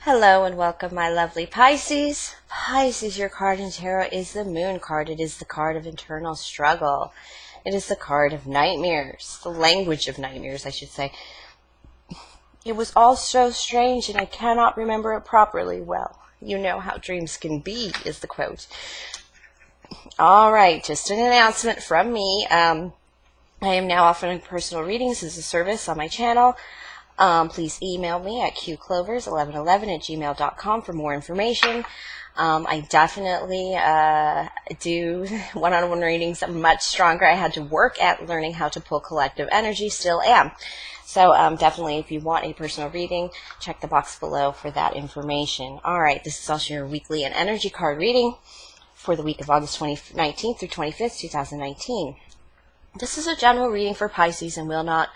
Hello and welcome, my lovely Pisces. Pisces, your card in tarot is the Moon card. It is the card of internal struggle. It is the card of nightmares, the language of nightmares, I should say. It was all so strange and I cannot remember it properly. Well, you know how dreams can be, is the quote. All right, just an announcement from me. I am now offering personal readings as a service on my channel. Please email me at qclovers1111@gmail.com for more information. I definitely do one-on-one readings much stronger. I had to work at learning how to pull collective energy, still am. So definitely, if you want a personal reading, check the box below for that information. All right, this is also your weekly and energy card reading for the week of August 19th through 25th, 2019. This is a general reading for Pisces and will not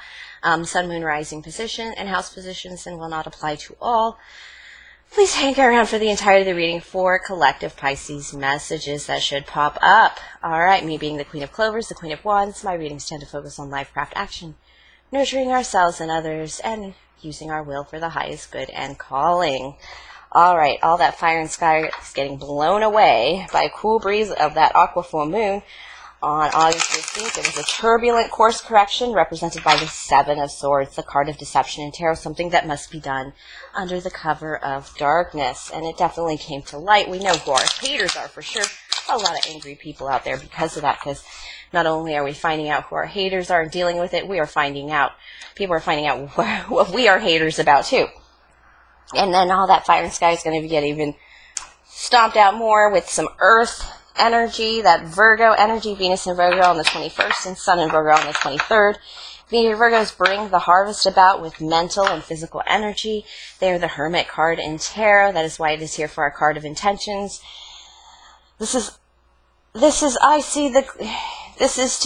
Sun, Moon, Rising position and house positions and will not apply to all. Please hang around for the entirety of the reading for collective Pisces messages that should pop up. All right, me being the Queen of Clovers, the Queen of Wands, my readings tend to focus on life, craft, action, nurturing ourselves and others, and using our will for the highest good and calling. All right, all that fire and sky is getting blown away by a cool breeze of that aqua full moon. On August 15th, it was a turbulent course correction represented by the Seven of Swords, the card of deception in tarot, something that must be done under the cover of darkness. And it definitely came to light. We know who our haters are for sure. A lot of angry people out there because of that, because not only are we finding out who our haters are and dealing with it, we are finding out, people are finding out what we are haters about too. And then all that fire and sky is going to get even stomped out more with some earth energy, that Virgo energy, Venus in Virgo on the 21st and Sun in Virgo on the 23rd. Virgos bring the harvest about with mental and physical energy. They are the Hermit card in tarot. That is why it is here for our card of intentions. This is to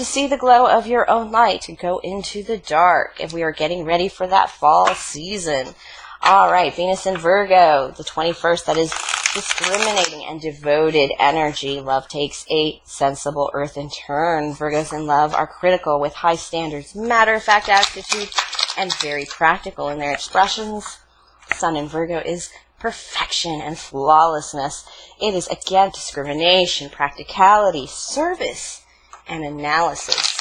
see the glow of your own light, to go into the dark if we are getting ready for that fall season. All right, Venus in Virgo, the 21st, that is discriminating and devoted energy. Love takes a sensible earthen turn. Virgos in love are critical with high standards, matter-of-fact attitude, and very practical in their expressions. Sun in Virgo is perfection and flawlessness. It is, again, discrimination, practicality, service, and analysis.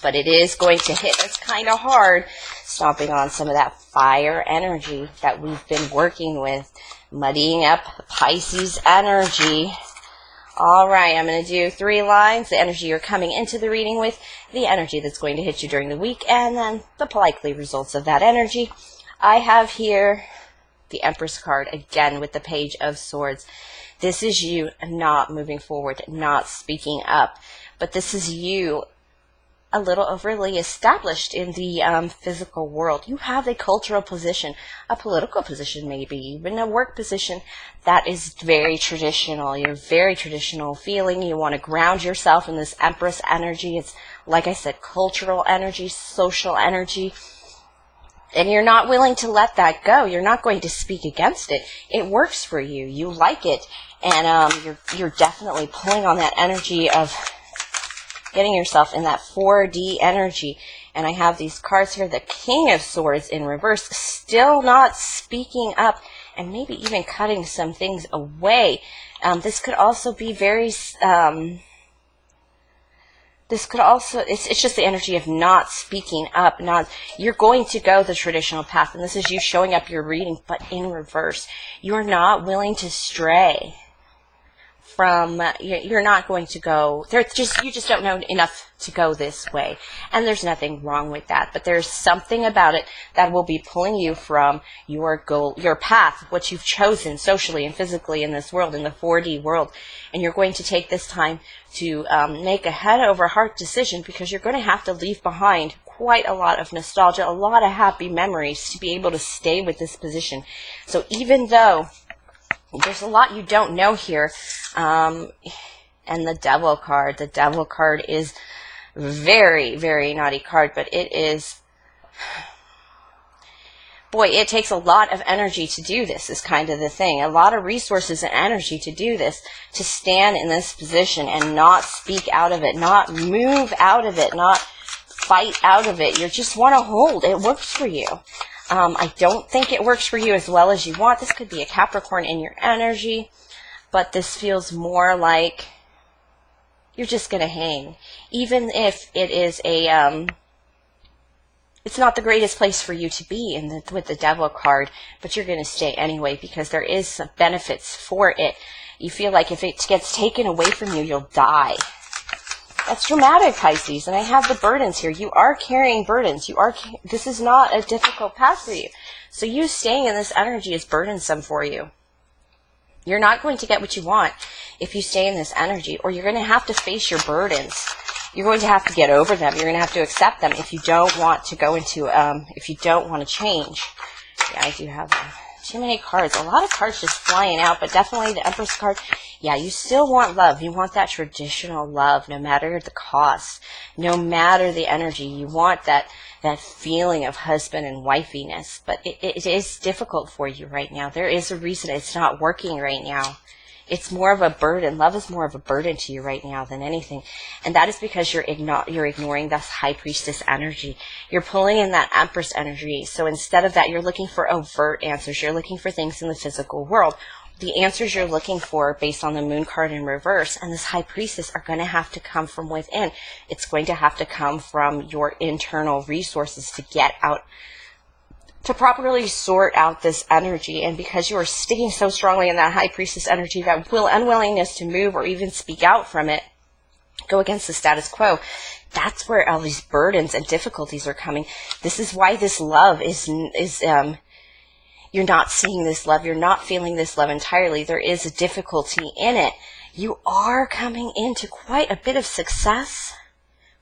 But it is going to hit us kind of hard, stomping on some of that fire energy that we've been working with, muddying up Pisces energy. All right, I'm going to do 3 lines, the energy you're coming into the reading with, the energy that's going to hit you during the week, and then the likely results of that energy. I have here the Empress card, again with the Page of Swords. This is you not moving forward, not speaking up, but this is you a little overly established in the physical world. You have a cultural position, a political position, maybe even a work position that is very traditional. You're very traditional feeling. You want to ground yourself in this Empress energy. It's, like I said, cultural energy, social energy. And you're not willing to let that go. You're not going to speak against it. It works for you. You like it. And you're definitely pulling on that energy of getting yourself in that 4D energy. And I have these cards here, the King of Swords in reverse, still not speaking up and maybe even cutting some things away. This could also be very, it's just the energy of not speaking up, you're going to go the traditional path. And this is you showing up your reading, but in reverse. You're not willing to stray from, you're not going to go, you just don't know enough to go this way. And there's nothing wrong with that, but there's something about it that will be pulling you from your goal, your path, what you've chosen socially and physically in this world, in the 4D world. And you're going to take this time to make a head over heart decision, because you're going to have to leave behind quite a lot of nostalgia, a lot of happy memories to be able to stay with this position. So even though there's a lot you don't know here. And the Devil card. The Devil card is very, very naughty card, but it is, boy, it takes a lot of energy to do this, is kind of the thing. A lot of resources and energy to do this, to stand in this position and not speak out of it, not move out of it, not fight out of it. You just want to hold. It works for you. I don't think it works for you as well as you want. This could be a Capricorn in your energy, but this feels more like you're just going to hang. Even if it is a, it's not the greatest place for you to be with the Devil card, but you're going to stay anyway because there is some benefits for it. You feel like if it gets taken away from you, you'll die. That's dramatic, Pisces, and I have the burdens here. You are carrying burdens. This is not a difficult path for you. So you staying in this energy is burdensome for you. You're not going to get what you want if you stay in this energy, or you're going to have to face your burdens. You're going to have to get over them. You're going to have to accept them if you don't want to go into, if you don't want to change. Yeah, I do have too many cards. A lot of cards just flying out, but definitely the Empress card. Yeah, you still want love. You want that traditional love, no matter the cost, no matter the energy. You want that feeling of husband and wifiness, but it is difficult for you right now. There is a reason it's not working right now. It's more of a burden. Love is more of a burden to you right now than anything. And that is because you're ignoring this High Priestess energy. You're pulling in that Empress energy. So instead of that, you're looking for overt answers. You're looking for things in the physical world. The answers you're looking for based on the Moon card in reverse and this High Priestess are going to have to come from within. It's going to have to come from your internal resources to get out, to properly sort out this energy. And because you are sticking so strongly in that High Priestess energy, that unwillingness to move or even speak out from it, go against the status quo, that's where all these burdens and difficulties are coming. This is why this love is you're not seeing this love. You're not feeling this love entirely. There is a difficulty in it. You are coming into quite a bit of success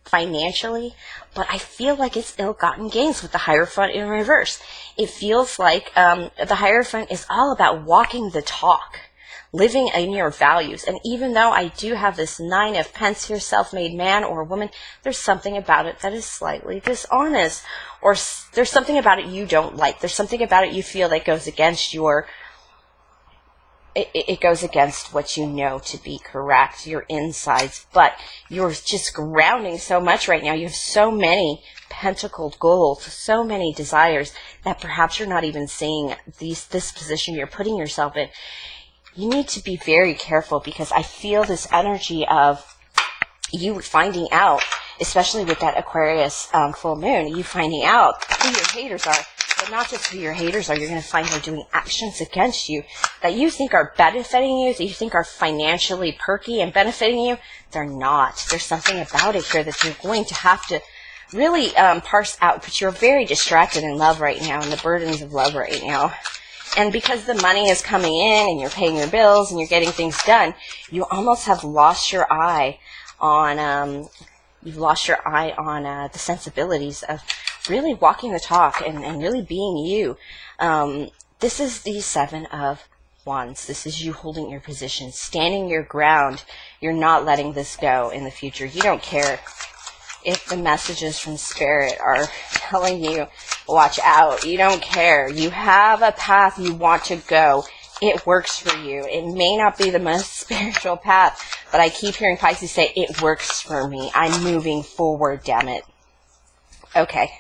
financially, but I feel like it's ill-gotten gains with the Hierophant in reverse. It feels like the Hierophant is all about walking the talk, living in your values. And even though I do have this 9 of Pence here, self-made man or woman, there's something about it that is slightly dishonest, or there's something about it you don't like. There's something about it you feel that goes against it goes against what you know to be correct, your insides, but you're just grounding so much right now. You have so many pentacled goals, so many desires that perhaps you're not even seeing this position you're putting yourself in. You need to be very careful because I feel this energy of you finding out, especially with that Aquarius full moon, you finding out who your haters are. But not just who your haters are, you're going to find they're doing actions against you that you think are benefiting you, that you think are financially perky and benefiting you. They're not. There's something about it here that you're going to have to really parse out, but you're very distracted in love right now and the burdens of love right now. And because the money is coming in and you're paying your bills and you're getting things done, you almost have lost your eye on, the sensibilities of really walking the talk and really being you. This is the 7 of Wands. This is you holding your position, standing your ground. You're not letting this go in the future. You don't care if the messages from Spirit are telling you, watch out. You don't care. You have a path you want to go. It works for you. It may not be the most spiritual path, but I keep hearing Pisces say, it works for me. I'm moving forward, damn it. Okay.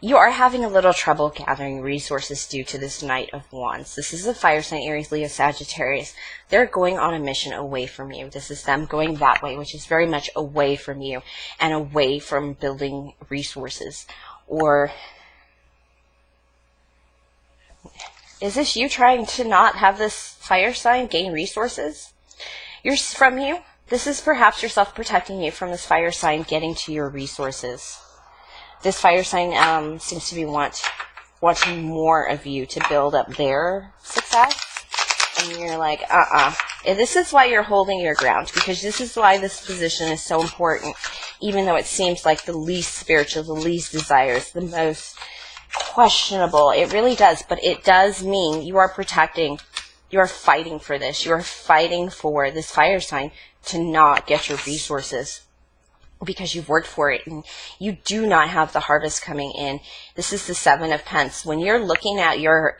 You are having a little trouble gathering resources due to this Knight of Wands. This is a fire sign, Aries, Leo, Sagittarius. They're going on a mission away from you. This is them going that way, which is very much away from you and away from building resources. Or is this you trying to not have this fire sign gain resources from you? This is perhaps yourself protecting you from this fire sign getting to your resources. This fire sign seems to be wanting more of you to build up their success. And you're like, And this is why you're holding your ground, because this is why this position is so important, even though it seems like the least spiritual, the least desires, the most questionable. It really does, but it does mean you are protecting, you are fighting for this. You are fighting for this fire sign to not get your resources, because you've worked for it and you do not have the harvest coming in. This is the 7 of Pence. When you're looking at you're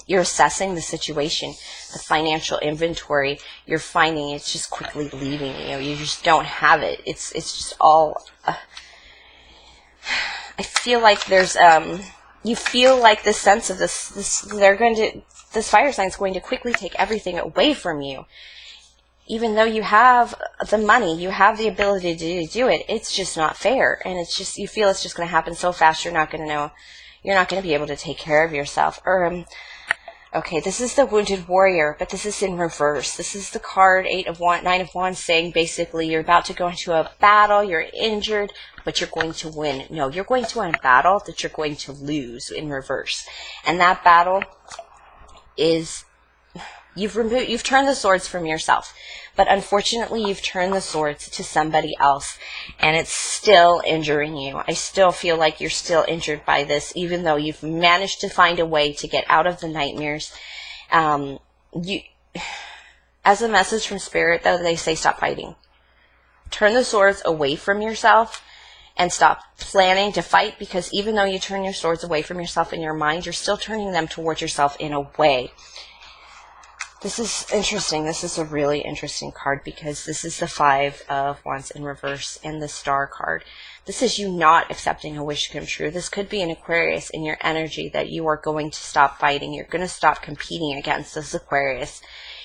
assessing the situation, the financial inventory, you're finding it's just quickly leaving you. You just don't have it. It's just all, I feel like there's, you feel like this sense of this fire sign is going to quickly take everything away from you. Even though you have the money, you have the ability to do it, it's just not fair. And it's just, you feel it's just going to happen so fast, you're not going to be able to take care of yourself. Okay, this is the Wounded Warrior, but this is in reverse. This is the card, 9 of Wands, saying basically you're about to go into a battle, you're injured, but you're going to win. No, you're going to win a battle that you're going to lose in reverse. And that battle is, you've turned the swords from yourself, but unfortunately you've turned the swords to somebody else, and it's still injuring you. I still feel like you're still injured by this, even though you've managed to find a way to get out of the nightmares. As a message from Spirit, though, they say stop fighting. Turn the swords away from yourself and stop planning to fight, because even though you turn your swords away from yourself in your mind, you're still turning them towards yourself in a way. This is interesting. This is a really interesting card, because this is the 5 of Wands in reverse and the Star card. This is you not accepting a wish to come true. This could be an Aquarius in your energy that you are going to stop fighting. You're going to stop competing against this Aquarius.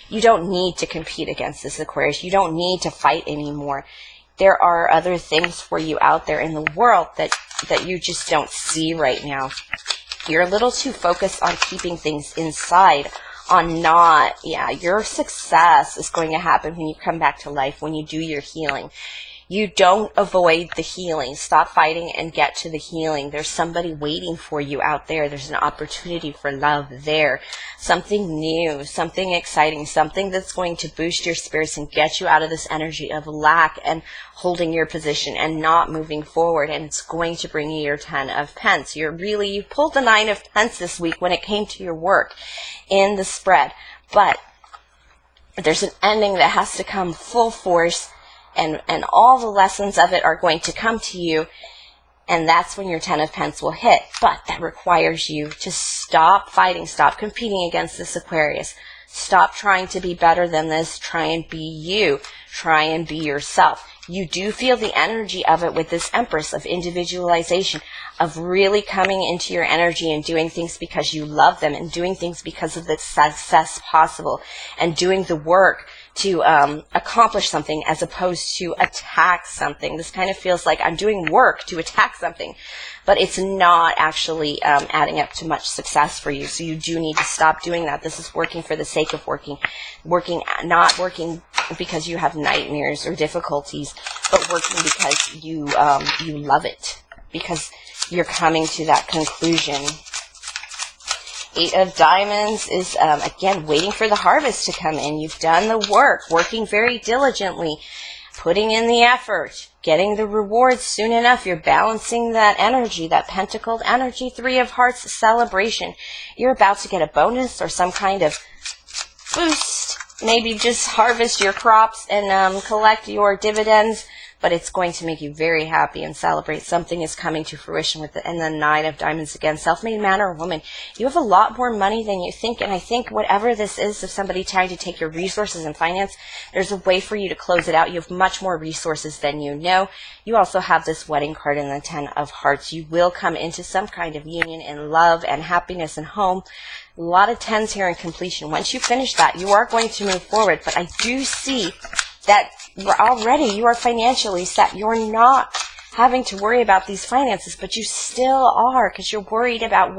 You don't need to compete against this Aquarius. You don't need to fight anymore. There are other things for you out there in the world that you just don't see right now. You're a little too focused on keeping things inside, your success is going to happen when you come back to life, when you do your healing. You don't avoid the healing. Stop fighting and get to the healing. There's somebody waiting for you out there. There's an opportunity for love there. Something new, something exciting, something that's going to boost your spirits and get you out of this energy of lack and holding your position and not moving forward. And it's going to bring you your 10 of Pence. You pulled the 9 of Pence this week when it came to your work in the spread. But there's an ending that has to come full force. And all the lessons of it are going to come to you, and that's when your 10 of Pence will hit. But that requires you to stop fighting, stop competing against this Aquarius. Stop trying to be better than this. Try and be you. Try and be yourself. You do feel the energy of it with this Empress of individualization, of really coming into your energy and doing things because you love them, and doing things because of the success possible, and doing the work to accomplish something as opposed to attack something. This kind of feels like I'm doing work to attack something, but it's not actually adding up to much success for you. So you do need to stop doing that. This is working for the sake of working, not working because you have nightmares or difficulties, but working because you love it, because you're coming to that conclusion. 8 of Diamonds is, again, waiting for the harvest to come in. You've done the work, working very diligently, putting in the effort, getting the rewards soon enough. You're balancing that energy, that pentacled energy. 3 of Hearts, celebration. You're about to get a bonus or some kind of boost. Maybe just harvest your crops and collect your dividends. But it's going to make you very happy and celebrate. Something is coming to fruition with it. And the 9 of Diamonds again, self-made man or woman. You have a lot more money than you think. And I think whatever this is, of somebody trying to take your resources and finance, there's a way for you to close it out. You have much more resources than you know. You also have this wedding card in the 10 of Hearts. You will come into some kind of union in love and happiness and home. A lot of 10s here in completion. Once you finish that, you are going to move forward. But I do see that you are financially set. You're not having to worry about these finances, but you still are, because you're worried about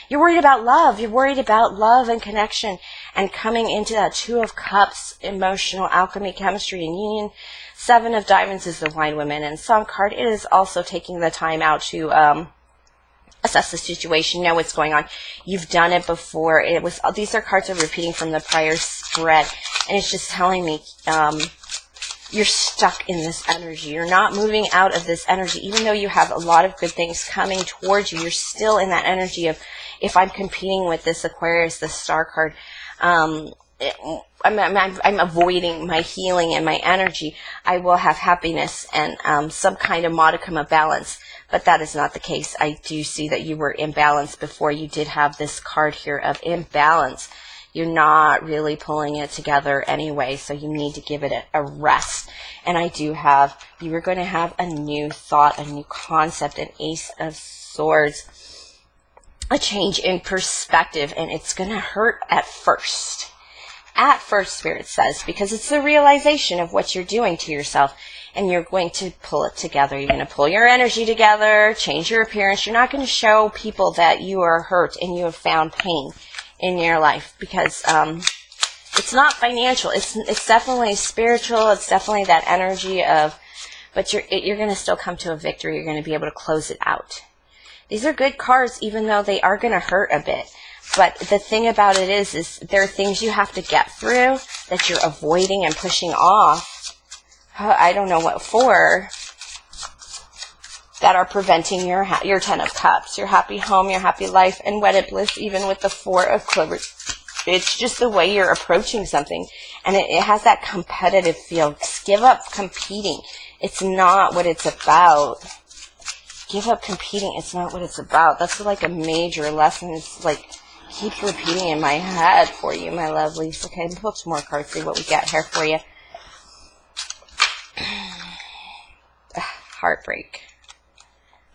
you're worried about love. You're worried about love and connection and coming into that 2 of Cups, emotional alchemy, chemistry, and union. 7 of Diamonds is the Wine Woman and Song card. It is also taking the time out to assess the situation, know what's going on. You've done it before. These are cards that are repeating from the prior spread, and it's just telling me you're stuck in this energy. You're not moving out of this energy. Even though you have a lot of good things coming towards you, you're still in that energy of, if I'm competing with this Aquarius, this Star card, I'm avoiding my healing and my energy. I will have happiness and some kind of modicum of balance. But that is not the case. I do see that you were imbalanced before. You did have this card here of imbalance. You're not really pulling it together anyway, so you need to give it a rest. And I do have, you are going to have a new thought, a new concept, an Ace of Swords. a change in perspective, and it's going to hurt at first. At first, Spirit says, because it's the realization of what you're doing to yourself, and you're going to pull it together. You're going to pull your energy together, change your appearance. You're not going to show people that you are hurt and you have found pain in your life, because it's not financial. It's definitely spiritual. It's definitely that energy of, but you're going to still come to a victory. You're going to be able to close it out. These are good cards, even though they are going to hurt a bit. But the thing about it is there are things you have to get through that you're avoiding and pushing off. I don't know what for, that are preventing your 10 of Cups, your happy home, your happy life, and wedded bliss, even with the 4 of Clovers. It's just the way you're approaching something, and it has that competitive feel. Give up competing. It's not what it's about. Give up competing. It's not what it's about. That's like a major lesson. It's like, keep repeating in my head for you, my lovelies. Okay, pull up some more cards, see what we got here for you. Heartbreak.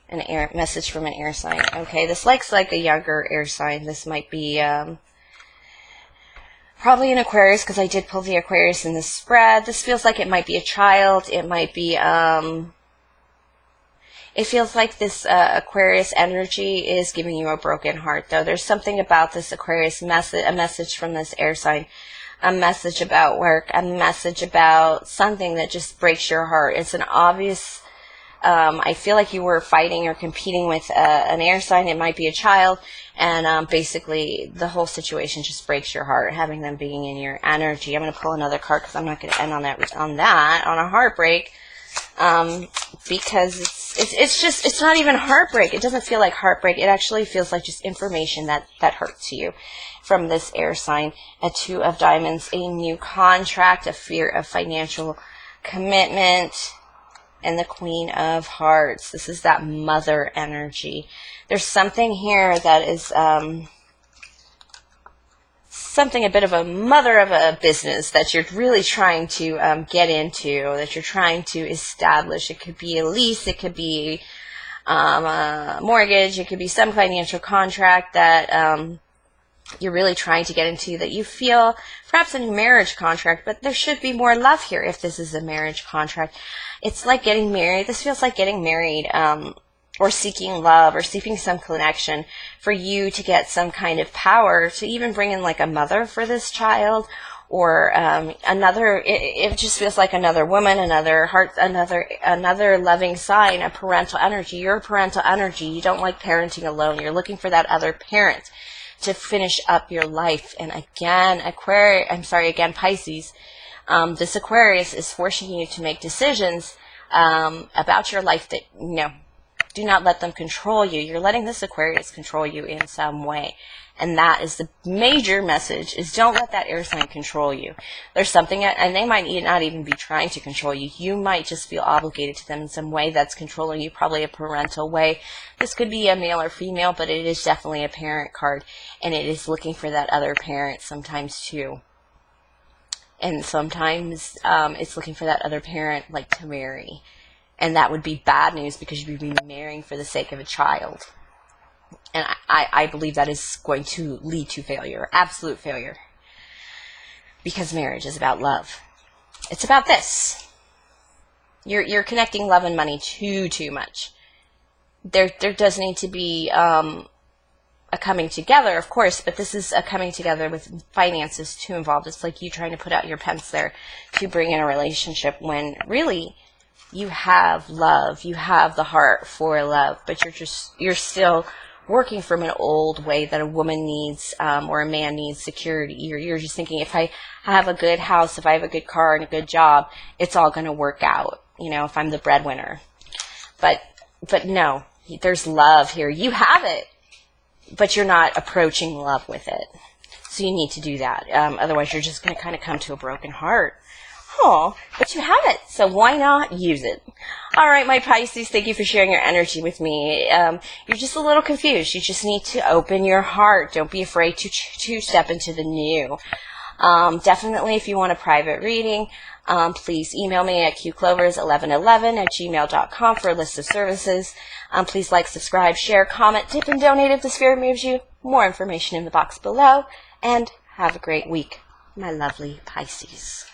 An air message from an air sign. Okay, this looks like a younger air sign. This might be probably an Aquarius, because I did pull the Aquarius in the spread. This feels like it might be a child. It might be it feels like this Aquarius energy is giving you a broken heart, though. There's something about this Aquarius message, a message from this air sign, a message about work, a message about something that just breaks your heart. It's an obvious, I feel like you were fighting or competing with an air sign. It might be a child, and basically the whole situation just breaks your heart, having them being in your energy. I'm going to pull another card because I'm not going to end on a heartbreak. Because it's not even heartbreak. It doesn't feel like heartbreak. It actually feels like just information that hurts you from this air sign. A 2 of Diamonds, a new contract, a fear of financial commitment, and the Queen of Hearts. This is that mother energy. There's something here that is something, a bit of a mother of a business that you're really trying to get into, that you're trying to establish. It could be a lease, it could be a mortgage, it could be some financial contract that you're really trying to get into, that you feel perhaps a marriage contract, but there should be more love here if this is a marriage contract. It's like getting married. This feels like getting married, or seeking love, or seeking some connection, for you to get some kind of power to even bring in like a mother for this child, or another. It just feels like another woman, another heart, another loving sign, a parental energy. You're a parental energy. You don't like parenting alone. You're looking for that other parent to finish up your life. And again, Pisces. This Aquarius is forcing you to make decisions about your life that, do not let them control you. You're letting this Aquarius control you in some way. And that is the major message, is don't let that air sign control you. There's something, and they might not even be trying to control you. You might just feel obligated to them in some way that's controlling you, probably a parental way. This could be a male or female, but it is definitely a parent card. And it is looking for that other parent sometimes too. And sometimes it's looking for that other parent, like, to marry. And that would be bad news, because you'd be marrying for the sake of a child. And I believe that is going to lead to failure, absolute failure. Because marriage is about love. It's about this. You're connecting love and money too much. There does need to be a coming together, of course, but this is a coming together with finances too involved. It's like you trying to put out your pence there to bring in a relationship, when really you have love, you have the heart for love, but you're still working from an old way that a woman needs, or a man needs security. You're just thinking, if I have a good house, if I have a good car and a good job, it's all going to work out, if I'm the breadwinner. But no, there's love here. You have it, but you're not approaching love with it. So you need to do that. Otherwise, you're just going to kind of come to a broken heart. Oh, but you have it, so why not use it? All right, my Pisces, thank you for sharing your energy with me. You're just a little confused. You just need to open your heart. Don't be afraid to step into the new. Definitely, if you want a private reading, please email me at qclovers1111@gmail.com for a list of services. Please like, subscribe, share, comment, tip, and donate if the spirit moves you. More information in the box below. And have a great week, my lovely Pisces.